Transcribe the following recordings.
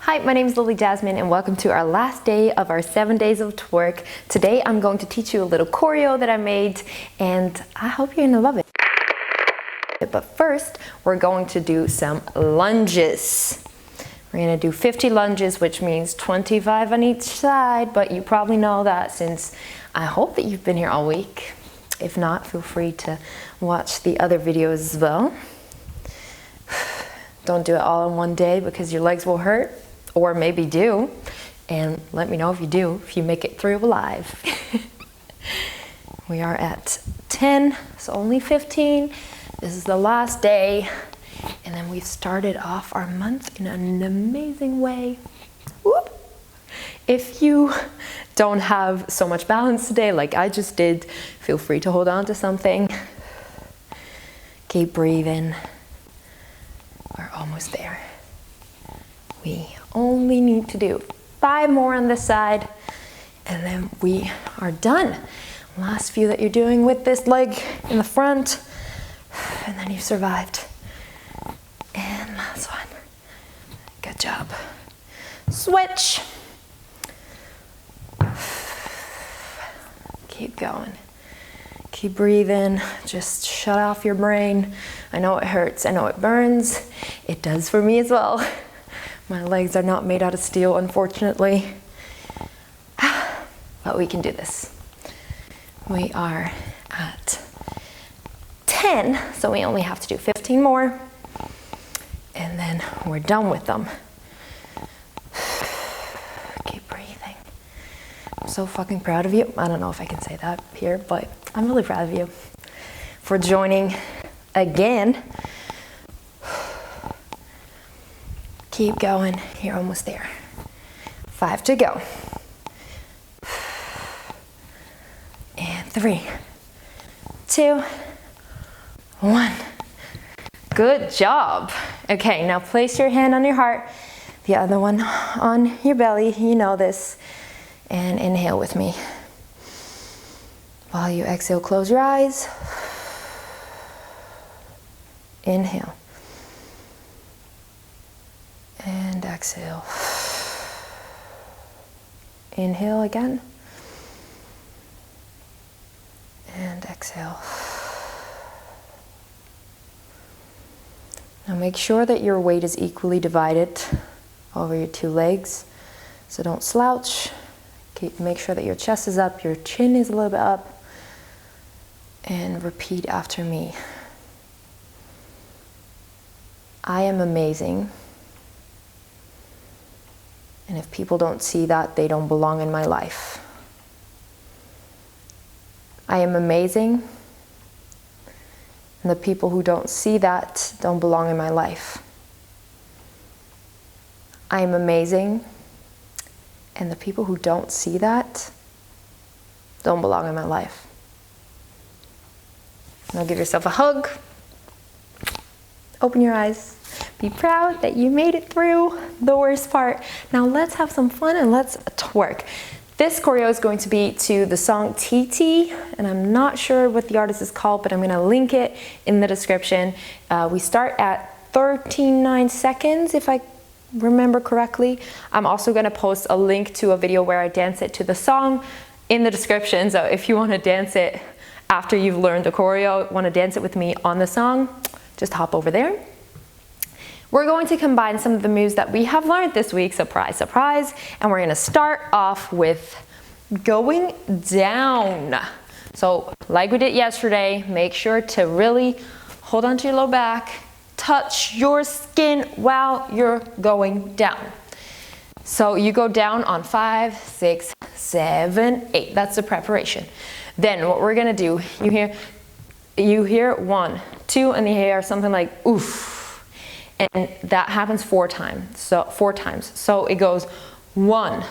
Hi, my name is Lily Jasmine and welcome to our last day of our 7 days of twerk. Today I'm going to teach you a little choreo that I made and I hope you're gonna love it. But first, we're going to do some lunges. We're gonna do 50 lunges, which means 25 on each side, but you probably know that since I hope that you've been here all week. If not, feel free to watch the other videos as well. Don't do it all in one day because your legs will hurt, or maybe do. And let me know if you do, if you make it through alive. We are at 10, so only 15. This is the last day. And then we've started off our month in an amazing way. Whoop. If you don't have so much balance today, like I just did, feel free to hold on to something. Keep breathing. We're almost there. We only need to do 5 more on this side, and then we are done. Last few that you're doing with this leg in the front, and then you've survived. And last one. Good job. Switch. Keep going. Keep breathing. Just shut off your brain. I know it hurts. I know it burns. It does for me as well. My legs are not made out of steel, unfortunately. But we can do this. We are at 10, so we only have to do 15 more. And then we're done with them. Keep breathing. I'm so fucking proud of you. I don't know if I can say that here, but I'm really proud of you for joining again. Keep going. You're almost there. 5 to go. And 3, 2, 1. Good job. Okay, now place your hand on your heart, the other one on your belly. You know this. And inhale with me. While you exhale, close your eyes. Inhale. And exhale. Inhale again. And exhale. Now make sure that your weight is equally divided over your 2 legs. So don't slouch. Make sure that your chest is up, your chin is a little bit up. And repeat after me. I am amazing. And if people don't see that, they don't belong in my life. I am amazing. And the people who don't see that don't belong in my life. I am amazing. And the people who don't see that don't belong in my life. Now give yourself a hug. Open your eyes. Be proud that you made it through the worst part. Now let's have some fun and let's twerk. This choreo is going to be to the song TT, and I'm not sure what the artist is called, but I'm gonna link it in the description. We start at 39 seconds, if I remember correctly. I'm also gonna post a link to a video where I dance it to the song in the description. So if you wanna dance it after you've learned the choreo, wanna dance it with me on the song, just hop over there. We're going to combine some of the moves that we have learned this week, surprise, surprise, and we're gonna start off with going down. So like we did yesterday, make sure to really hold on to your low back, touch your skin while you're going down. So you go down on 5, 6, 7, 8. That's the preparation. Then what we're gonna do, you hear 1, 2, and you hear something like oof. And that happens 4 times. So 4 times. So it goes 1,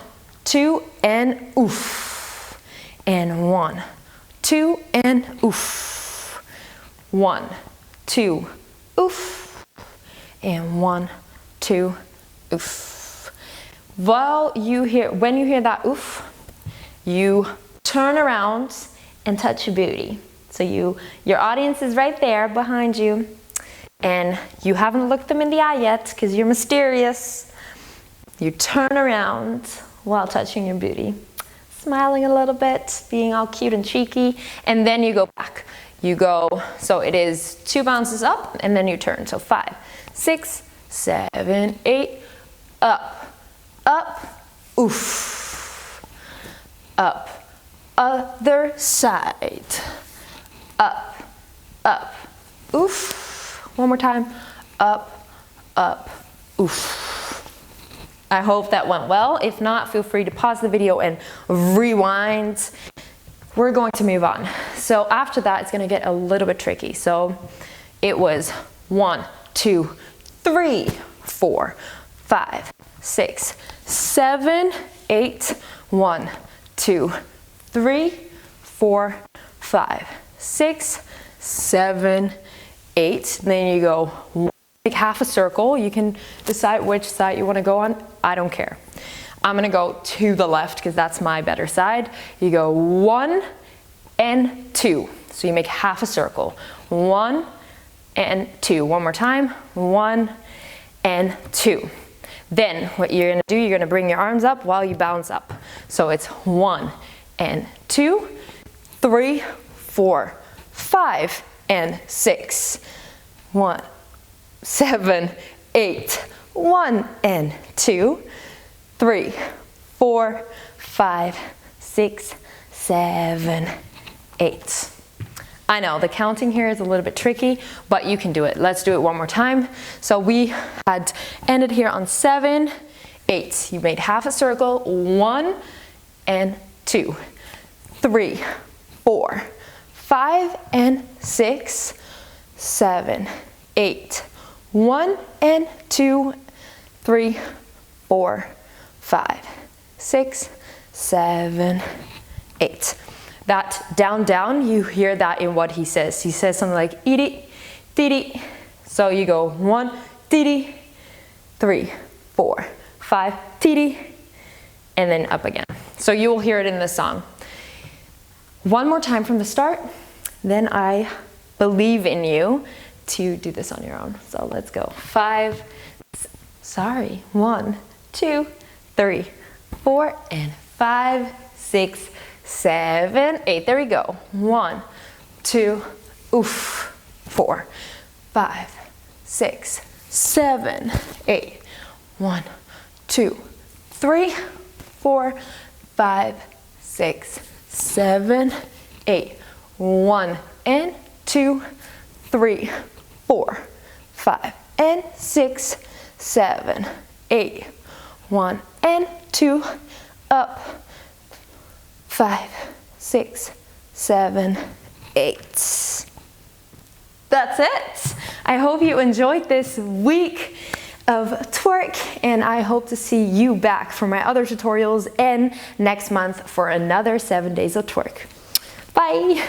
2, and oof. And 1, 2, and oof. 1, 2, oof. And 1, 2, oof. When you hear that oof, you turn around and touch your booty. So your audience is right there behind you. And you haven't looked them in the eye yet because you're mysterious. You turn around while touching your booty, smiling a little bit, being all cute and cheeky, and then you go back. You go, so it is 2 bounces up, and then you turn. So 5, 6, 7, 8, up, up, oof, up, other side, up, up, oof. One more time, up, up, oof. I hope that went well. If not, feel free to pause the video and rewind. We're going to move on. So after that, it's gonna get a little bit tricky. So it was 1, 2, 3, 4, 5, 6, 7, 8, 1, 2, 3, 4, 5, 6, 7, 8. Then you go like half a circle. You can decide which side you want to go on. I don't care. I'm going to go to the left because that's my better side. You go 1 and 2. So you make half a circle. 1 and 2. One more time. 1 and 2. Then what you're going to do, you're going to bring your arms up while you bounce up. So it's 1 and 2, 3, 4, 5 and 6. 1, 7, 8, 1 and 2, 3, 4, 5, 6, 7, 8. I know the counting here is a little bit tricky, but you can do it. Let's do it one more time. So we had ended here on 7, 8. You made half a circle, 1 and 2, 3, 4, 5 and 6, 7, 8. 1 and 2, 3, 4, 5, 6, 7, 8. That down, down, you hear that in what he says. He says something like iri, tiri. So you go 1, tiri, 3, 4, 5, tiri, and then up again. So you will hear it in the song. One more time from the start, then I believe in you to do this on your own. So let's go. 1, 2, 3, 4, and 5, 6, 7, 8. There we go. 1, 2, oof, 4, 5, 6, 7, 8. 1, 2, 3, 4, 5, 6, 7, 8. 1 and 2, 3, 4, 5 and 6, 7, 8. 1 and 2, up, 5, 6, 7, 8. That's it. I hope you enjoyed this week of twerk, and I hope to see you back for my other tutorials and next month for another 7 days of twerk. Bye.